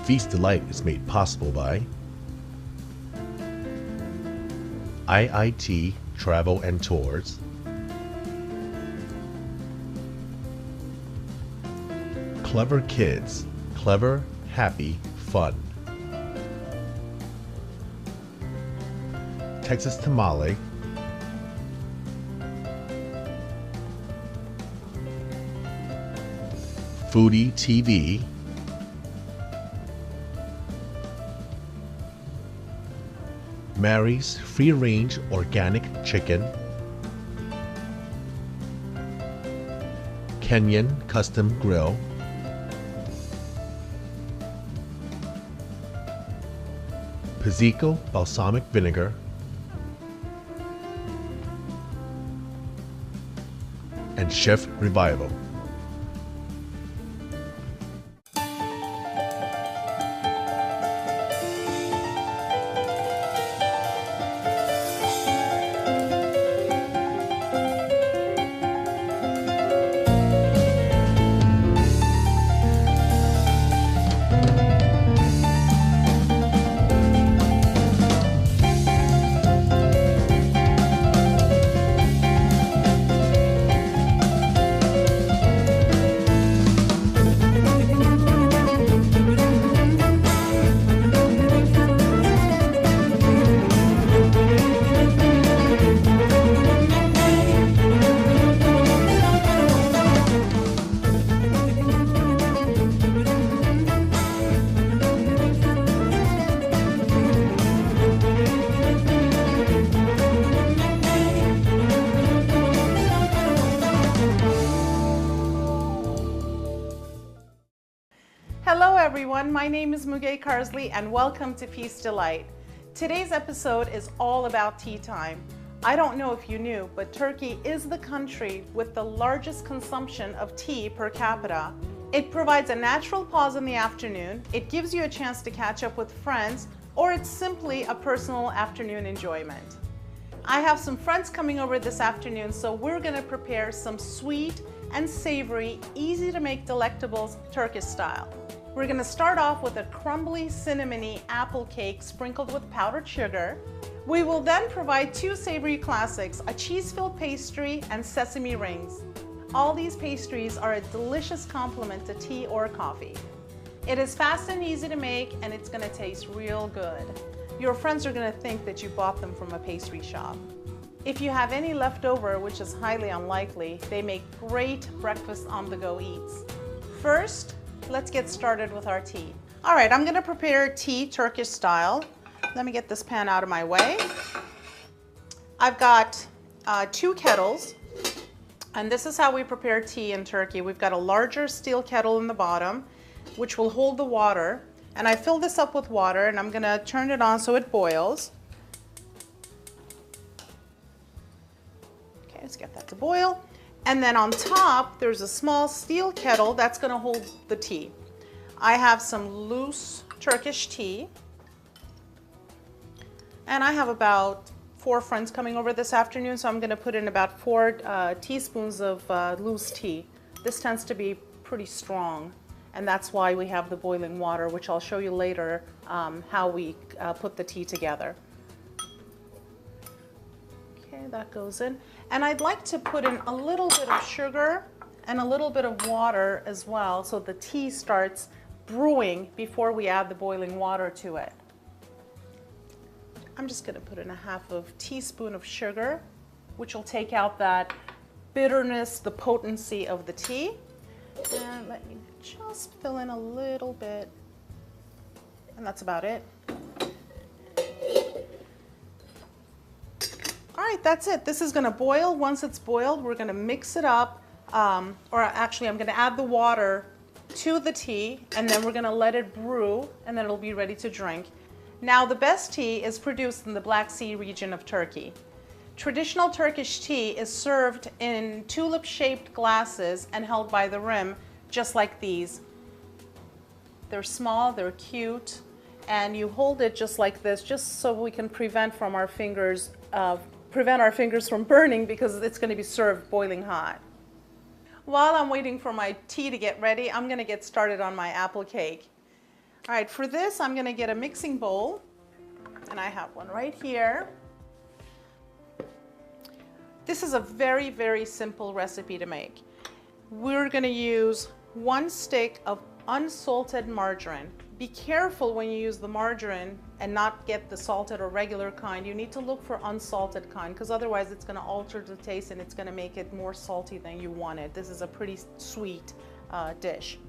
Feast Delight is made possible by IIT Travel and Tours, Clever Kids, clever, happy, fun. Texas Tamale, Foodie TV, Mary's Free Range Organic Chicken, Kenyan Custom Grill, Pizzico Balsamic Vinegar, and Chef Revival. Hello everyone, my name is Müge Karsley and welcome to Feast Delight. Today's episode is all about tea time. I don't know if you knew, but Turkey is the country with the largest consumption of tea per capita. It provides a natural pause in the afternoon, it gives you a chance to catch up with friends, or it's simply a personal afternoon enjoyment. I have some friends coming over this afternoon, so we're going to prepare some sweet and savory, easy to make delectables Turkish style. We're going to start off with a crumbly cinnamony apple cake sprinkled with powdered sugar. We will then provide two savory classics, a cheese-filled pastry and sesame rings. All these pastries are a delicious complement to tea or coffee. It is fast and easy to make, and it's going to taste real good. Your friends are going to think that you bought them from a pastry shop. If you have any left over, which is highly unlikely, they make great breakfast on-the-go eats. First, let's get started with our tea. All right, I'm going to prepare tea Turkish style. Let me get this pan out of my way. I've got two kettles, and this is how we prepare tea in Turkey. We've got a larger steel kettle in the bottom, which will hold the water. And I fill this up with water, and I'm going to turn it on so it boils. Okay, let's get that to boil. And then on top, there's a small steel kettle that's going to hold the tea. I have some loose Turkish tea. And I have about 4 friends coming over this afternoon, so I'm going to put in about 4 teaspoons of loose tea. This tends to be pretty strong, and that's why we have the boiling water, which I'll show you later how we put the tea together. Okay, that goes in. And I'd like to put in a little bit of sugar and a little bit of water as well, so the tea starts brewing before we add the boiling water to it. I'm just going to put in a half of teaspoon of sugar, which will take out that bitterness, the potency of the tea. And let me just fill in a little bit, and that's about it. All right, that's it. This is going to boil. Once it's boiled, we're going to mix it up, or actually I'm going to add the water to the tea, and then we're going to let it brew, and then it'll be ready to drink. Now, the best tea is produced in the Black Sea region of Turkey. Traditional Turkish tea is served in tulip-shaped glasses and held by the rim, just like these. They're small, they're cute, and you hold it just like this, just so we can prevent our fingers from burning, because it's going to be served boiling hot. While I'm waiting for my tea to get ready, I'm going to get started on my apple cake. All right, for this, I'm gonna get a mixing bowl, and I have one right here. This is a very, very simple recipe to make. We're gonna use 1 stick of unsalted margarine. Be careful when you use the margarine and not get the salted or regular kind. You need to look for unsalted kind, because otherwise it's gonna alter the taste and it's gonna make it more salty than you want it. This is a pretty sweet dish.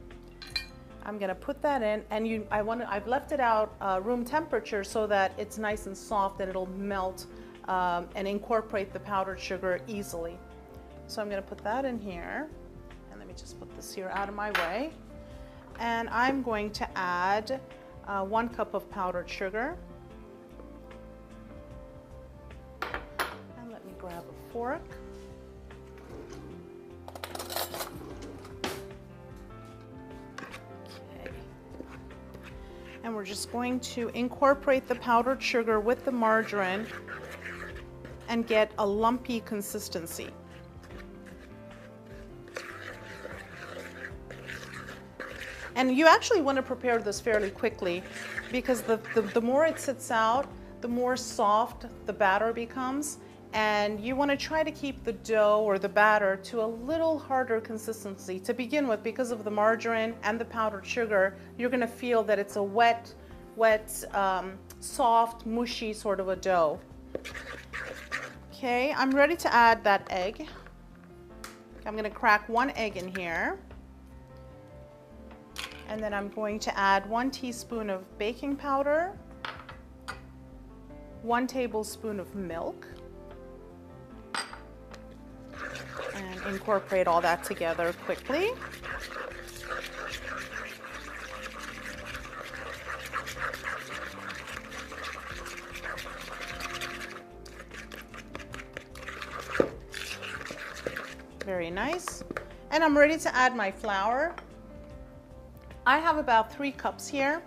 I'm gonna put that in, and I've left it out room temperature so that it's nice and soft and it'll melt and incorporate the powdered sugar easily. So I'm gonna put that in here, and let me just put this here out of my way. And I'm going to add 1 cup of powdered sugar. And let me grab a fork. And we're just going to incorporate the powdered sugar with the margarine and get a lumpy consistency. And you actually want to prepare this fairly quickly, because the more it sits out, the more soft the batter becomes. And you want to try to keep the dough or the batter to a little harder consistency to begin with. Because of the margarine and the powdered sugar, you're going to feel that it's a wet, soft, mushy sort of a dough. Okay, I'm ready to add that egg. I'm going to crack 1 egg in here. And then I'm going to add 1 teaspoon of baking powder, 1 tablespoon of milk, and incorporate all that together quickly. Very nice. And I'm ready to add my flour. I have about 3 cups here.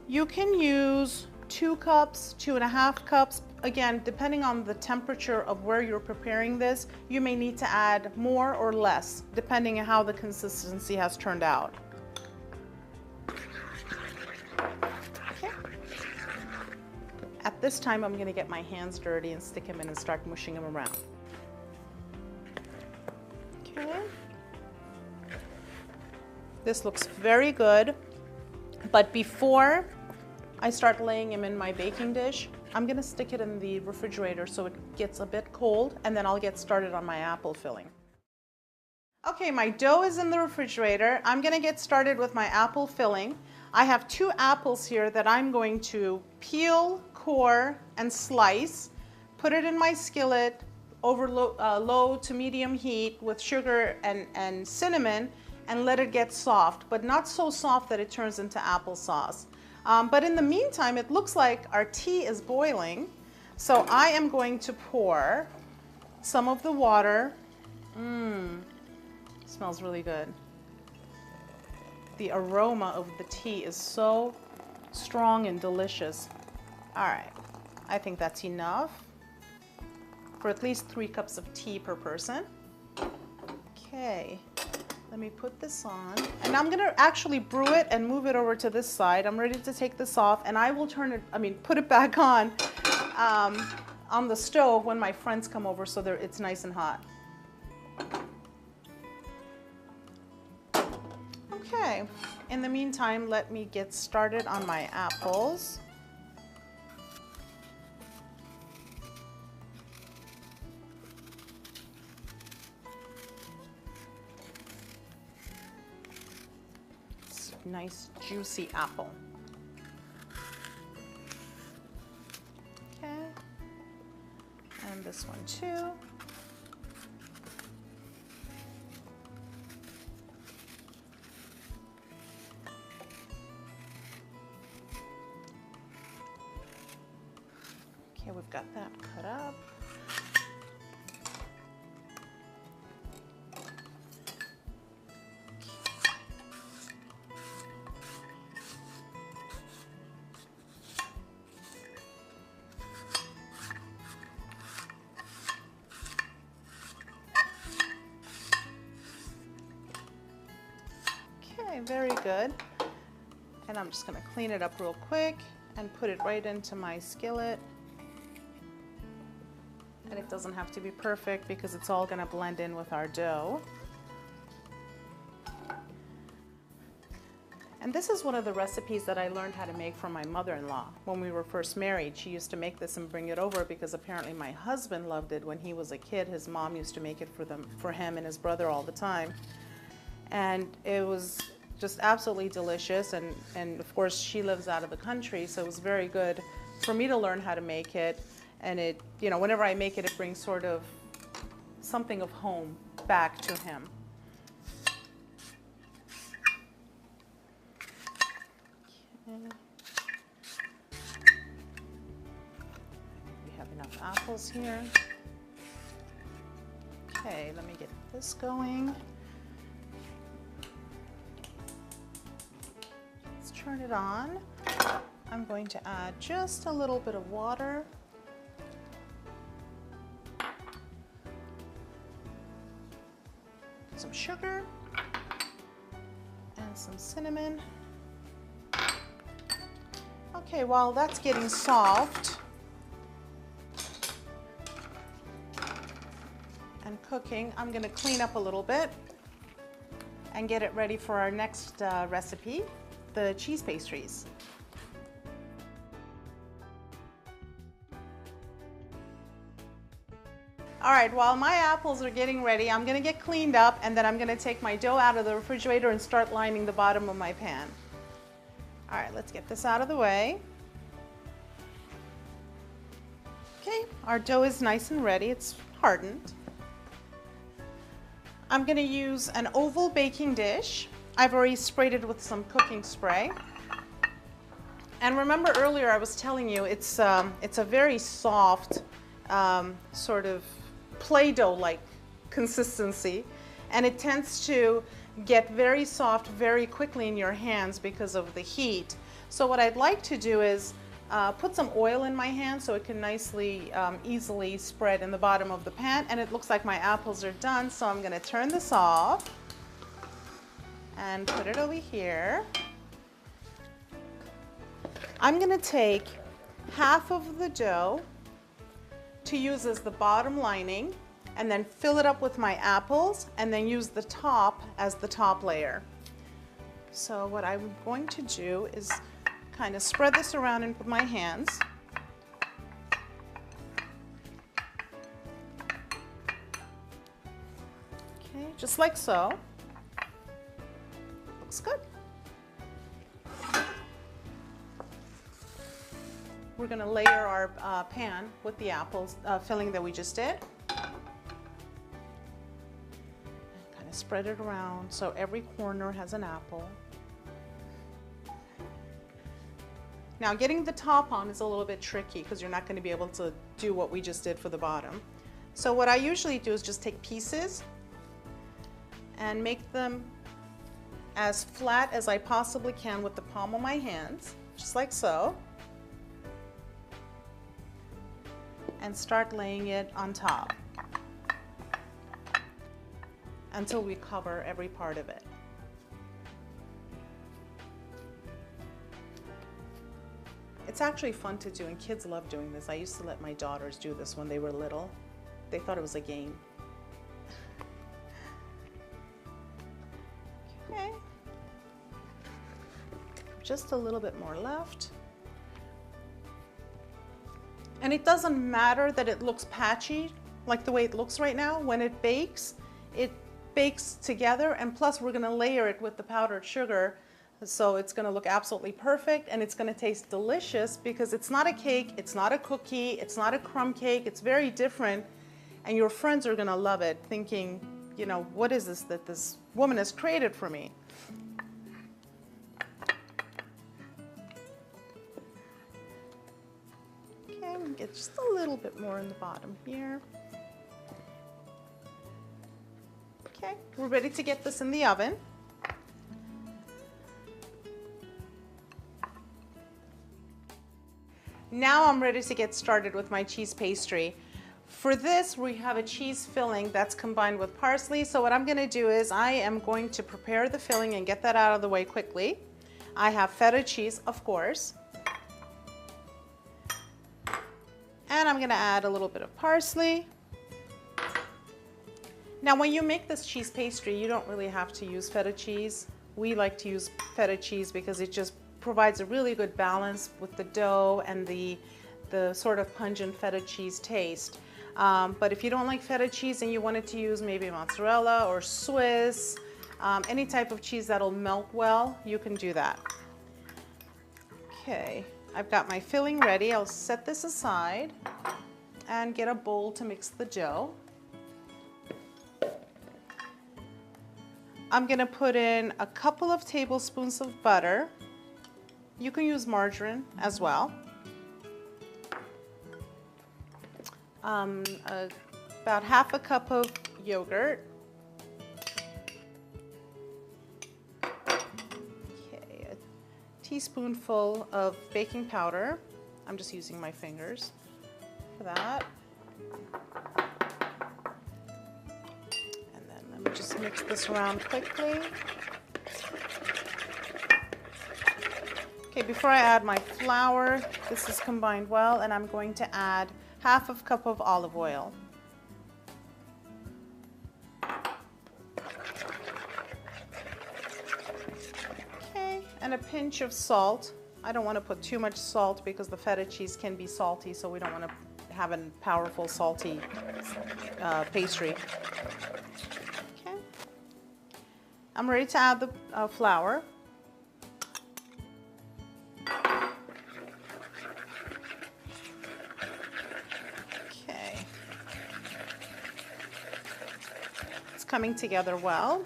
You can use 2 cups, 2.5 cups. Again, depending on the temperature of where you're preparing this, you may need to add more or less, depending on how the consistency has turned out. Okay. At this time, I'm gonna get my hands dirty and stick them in and start mushing them around. Okay. This looks very good, but before I start laying them in my baking dish, I'm gonna stick it in the refrigerator so it gets a bit cold, and then I'll get started on my apple filling. Okay, my dough is in the refrigerator. I'm gonna get started with my apple filling. I have 2 apples here that I'm going to peel, core, and slice, put it in my skillet over low to medium heat with sugar and cinnamon, and let it get soft, but not so soft that it turns into applesauce. But in the meantime, it looks like our tea is boiling. So I am going to pour some of the water. Smells really good. The aroma of the tea is so strong and delicious. All right, I think that's enough for at least 3 cups of tea per person. Okay. Let me put this on, and I'm gonna actually brew it and move it over to this side. I'm ready to take this off, and I will put it back on the stove when my friends come over, so it's nice and hot. Okay, in the meantime, let me get started on my apples. Nice juicy apple. Okay, and this one too. Okay, we've got that cut up. Very good. And I'm just gonna clean it up real quick and put it right into my skillet. And it doesn't have to be perfect because it's all gonna blend in with our dough. And this is one of the recipes that I learned how to make from my mother-in-law. When we were first married, she used to make this and bring it over because apparently my husband loved it when he was a kid. His mom used to make it for him and his brother all the time. And it was just absolutely delicious. And of course, she lives out of the country, so it was very good for me to learn how to make it. And it, you know, whenever I make it, it brings sort of something of home back to him. We have enough apples here. Okay, let me get this going. Let's turn it on. I'm going to add just a little bit of water. Some sugar and some cinnamon. Okay, while that's getting soft and cooking, I'm going to clean up a little bit and get it ready for our next recipe, the cheese pastries. All right, while my apples are getting ready, I'm going to get cleaned up and then I'm going to take my dough out of the refrigerator and start lining the bottom of my pan. All right, let's get this out of the way. Okay, our dough is nice and ready. It's hardened. I'm going to use an oval baking dish. I've already sprayed it with some cooking spray. And remember earlier I was telling you it's a very soft sort of Play-Doh-like consistency, and it tends to get very soft very quickly in your hands because of the heat. So what I'd like to do is put some oil in my hand so it can nicely, easily spread in the bottom of the pan, and it looks like my apples are done, so I'm going to turn this off and put it over here. I'm going to take half of the dough to use as the bottom lining and then fill it up with my apples and then use the top as the top layer. So what I'm going to do is kind of spread this around with my hands. Okay, just like so. Looks good. We're going to layer our pan with the apples filling that we just did. And kind of spread it around so every corner has an apple. Now getting the top on is a little bit tricky because you're not going to be able to do what we just did for the bottom. So what I usually do is just take pieces and make them as flat as I possibly can with the palm of my hands, just like so. And start laying it on top until we cover every part of it. It's actually fun to do, and kids love doing this. I used to let my daughters do this when they were little. They thought it was a game. Okay. Just a little bit more left. And it doesn't matter that it looks patchy, like the way it looks right now. When it bakes together, and plus we're gonna layer it with the powdered sugar, so it's gonna look absolutely perfect, and it's gonna taste delicious because it's not a cake, it's not a cookie, it's not a crumb cake, it's very different, and your friends are gonna love it, thinking, you know, what is this that this woman has created for me? Okay, we get just a little bit more in the bottom here. Okay, we're ready to get this in the oven. Now I'm ready to get started with my cheese pastry. For this, we have a cheese filling that's combined with parsley. So what I'm gonna do is I am going to prepare the filling and get that out of the way quickly. I have feta cheese, of course. And I'm gonna add a little bit of parsley. Now when you make this cheese pastry, you don't really have to use feta cheese. We like to use feta cheese because it just provides a really good balance with the dough and the sort of pungent feta cheese taste. But if you don't like feta cheese and you wanted to use maybe mozzarella or Swiss, any type of cheese that'll melt well, you can do that. Okay, I've got my filling ready. I'll set this aside and get a bowl to mix the dough. I'm gonna put in a couple of tablespoons of butter. You can use margarine as well. About half a cup of yogurt. Okay, a teaspoonful of baking powder. I'm just using my fingers for that. And then let me just mix this around quickly. Okay, before I add my flour, this is combined well, and I'm going to add half a cup of olive oil. Okay, and a pinch of salt. I don't want to put too much salt because the feta cheese can be salty, so we don't want to have a powerful salty pastry. Okay, I'm ready to add the flour. Coming together well.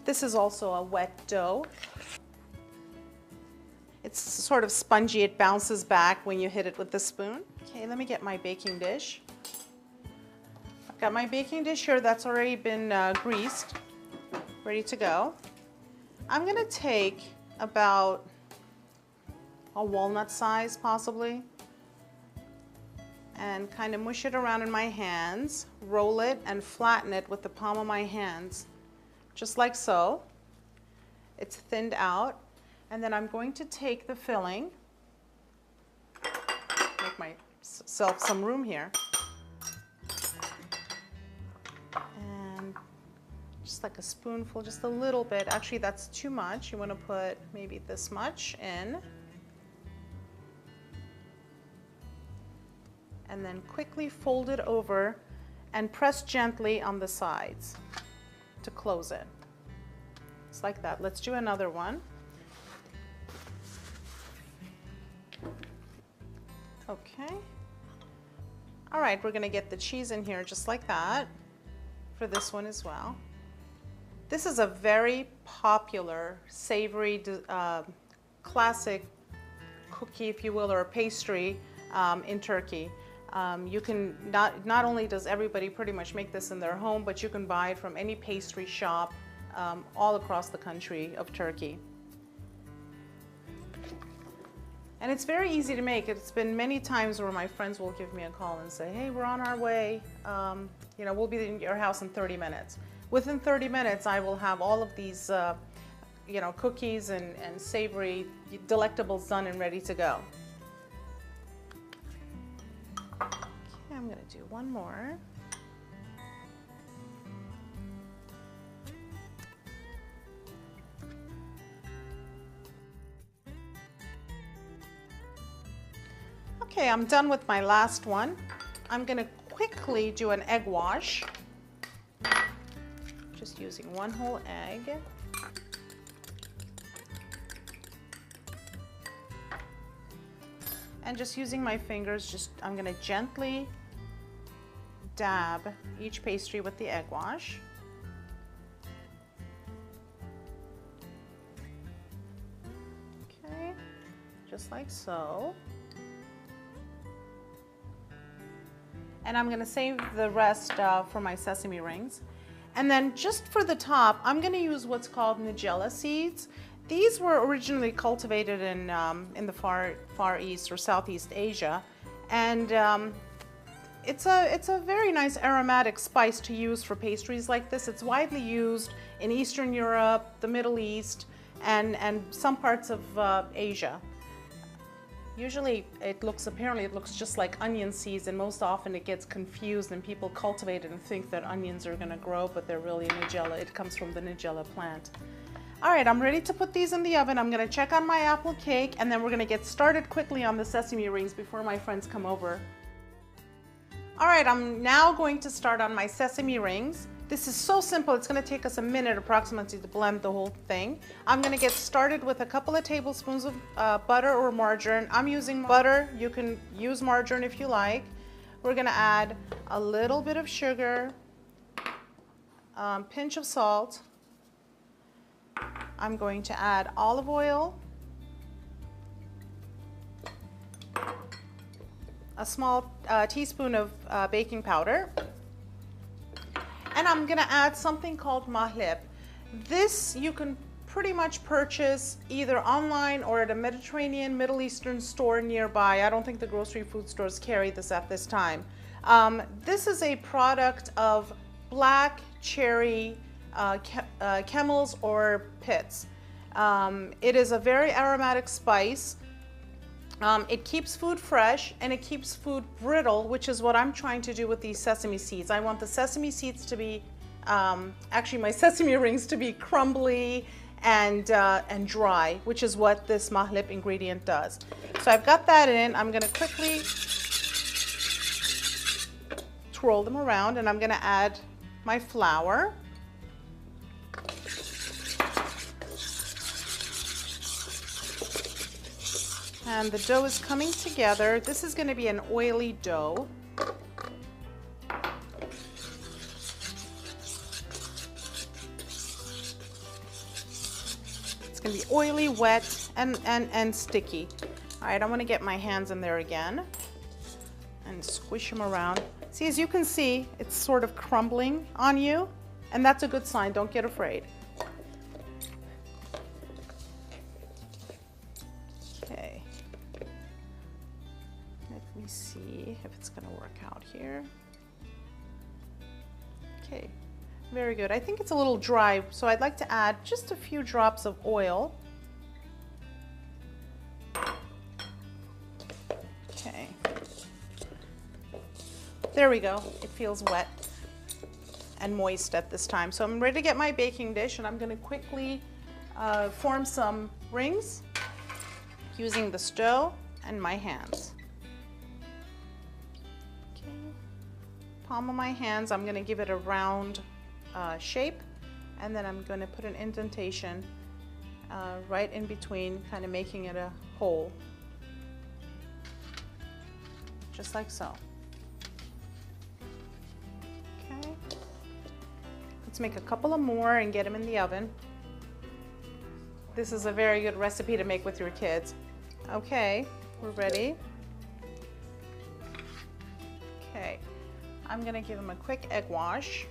This is also a wet dough. It's sort of spongy, it bounces back when you hit it with the spoon. Okay, let me get my baking dish. I've got my baking dish here that's already been greased, ready to go. I'm gonna take about a walnut size possibly, and kind of mush it around in my hands, roll it and flatten it with the palm of my hands, just like so. It's thinned out, and then I'm going to take the filling, make myself some room here, and just like a spoonful, just a little bit. Actually, that's too much. You want to put maybe this much in. And then quickly fold it over and press gently on the sides to close it. Just like that. Let's do another one. Okay. All right, we're gonna get the cheese in here just like that for this one as well. This is a very popular, savory, classic cookie, if you will, or a pastry in Turkey. You can not only does everybody pretty much make this in their home, but you can buy it from any pastry shop all across the country of Turkey. And it's very easy to make. It's been many times where my friends will give me a call and say, hey, we're on our way. You know, we'll be in your house in 30 minutes. Within 30 minutes, I will have all of these you know, cookies and savory delectables done and ready to go. I'm going to do one more. Okay, I'm done with my last one. I'm going to quickly do an egg wash. Just using one whole egg. And just using my fingers, I'm going to gently dab each pastry with the egg wash. Okay, just like so. And I'm going to save the rest for my sesame rings. And then just for the top, I'm going to use what's called nigella seeds. These were originally cultivated in the Far East or Southeast Asia, and it's a very nice aromatic spice to use for pastries like this. It's widely used in Eastern Europe, the Middle East, and some parts of Asia. Usually apparently it looks just like onion seeds, and most often it gets confused and people cultivate it and think that onions are going to grow, but they're really nigella. It comes from the nigella plant. All right, I'm ready to put these in the oven. I'm going to check on my apple cake, and then we're going to get started quickly on the sesame rings before my friends come over. All right, I'm now going to start on my sesame rings. This is so simple, it's going to take us a minute approximately to blend the whole thing. I'm going to get started with a couple of tablespoons of butter or margarine. I'm using butter. You can use margarine if you like. We're going to add a little bit of sugar, pinch of salt. I'm going to add olive oil, a small teaspoon of baking powder, and I'm going to add something called mahleb. This you can pretty much purchase either online or at a Mediterranean, Middle Eastern store nearby. I don't think the grocery food stores carry this at this time. This is a product of black cherry camels or pits. It is a very aromatic spice. It keeps food fresh and it keeps food brittle, which is what I'm trying to do with these sesame seeds. I want the sesame seeds to be, actually my sesame rings to be crumbly and dry, which is what this mahleb ingredient does. So I've got that in. I'm going to quickly twirl them around, and I'm going to add my flour. And the dough is coming together. This is going to be an oily dough. It's going to be oily, wet, and sticky. All right, I'm going to get my hands in there again and squish them around. See, as you can see, it's sort of crumbling on you, and that's a good sign. Don't get afraid. Okay. Let me see if it's going to work out here. Okay, very good. I think it's a little dry, so I'd like to add just a few drops of oil. Okay. There we go. It feels wet and moist at this time. So I'm ready to get my baking dish, and I'm going to quickly form some rings using the dough and my hands. Okay. Palm of my hands, I'm going to give it a round shape, and then I'm going to put an indentation right in between, kind of making it a hole, just like so. Okay. Let's make a couple of more and get them in the oven. This is a very good recipe to make with your kids. Okay, we're ready. Okay, I'm gonna give them a quick egg wash.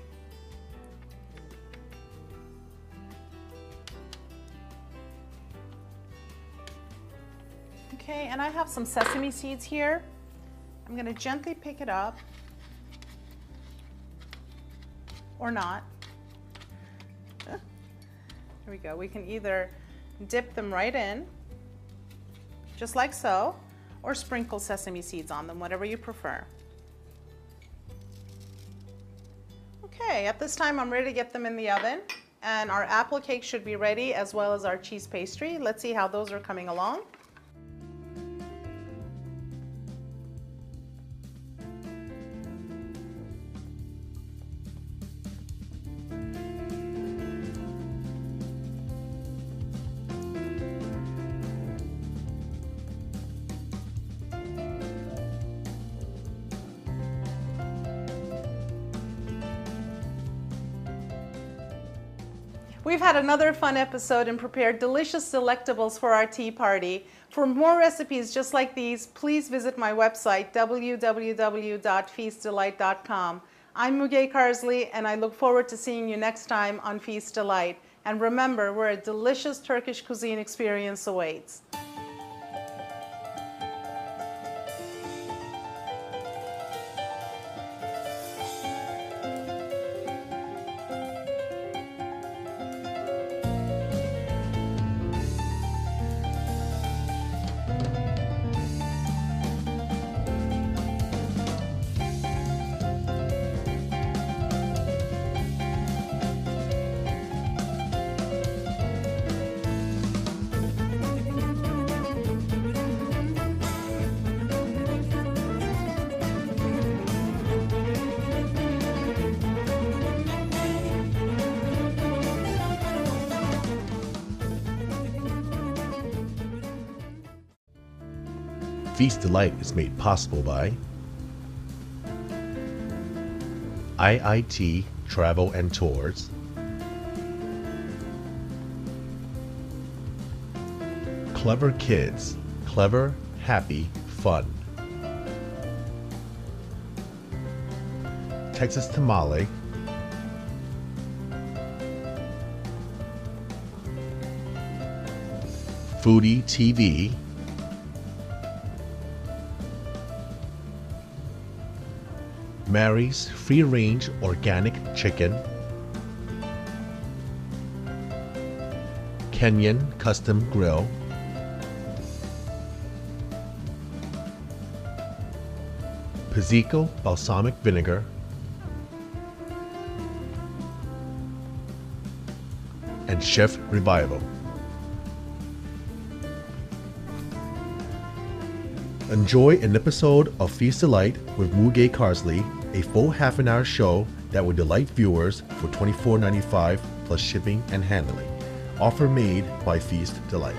Okay, and I have some sesame seeds here. I'm gonna gently pick it up, or not. Here we go. We can either dip them right in, just like so, or sprinkle sesame seeds on them, whatever you prefer. Okay, at this time I'm ready to get them in the oven, and our apple cake should be ready, as well as our cheese pastry. Let's see how those are coming along. We've had another fun episode and prepared delicious delectables for our tea party. For more recipes just like these, please visit my website, www.feastdelight.com. I'm Müge Karsley, and I look forward to seeing you next time on Feast Delight. And remember, where a delicious Turkish cuisine experience awaits. Feast Delight is made possible by IIT Travel and Tours, Clever Kids, clever, happy, fun. Texas Tamale, Foodie TV, Mary's Free Range Organic Chicken, Kenyan Custom Grill, Pastry Balsamic Vinegar, and Chef Revival. Enjoy an episode of Feast Delight with Muge Carsley, a full half-an-hour show that will delight viewers for $24.95 plus shipping and handling. Offer made by Feast Delight.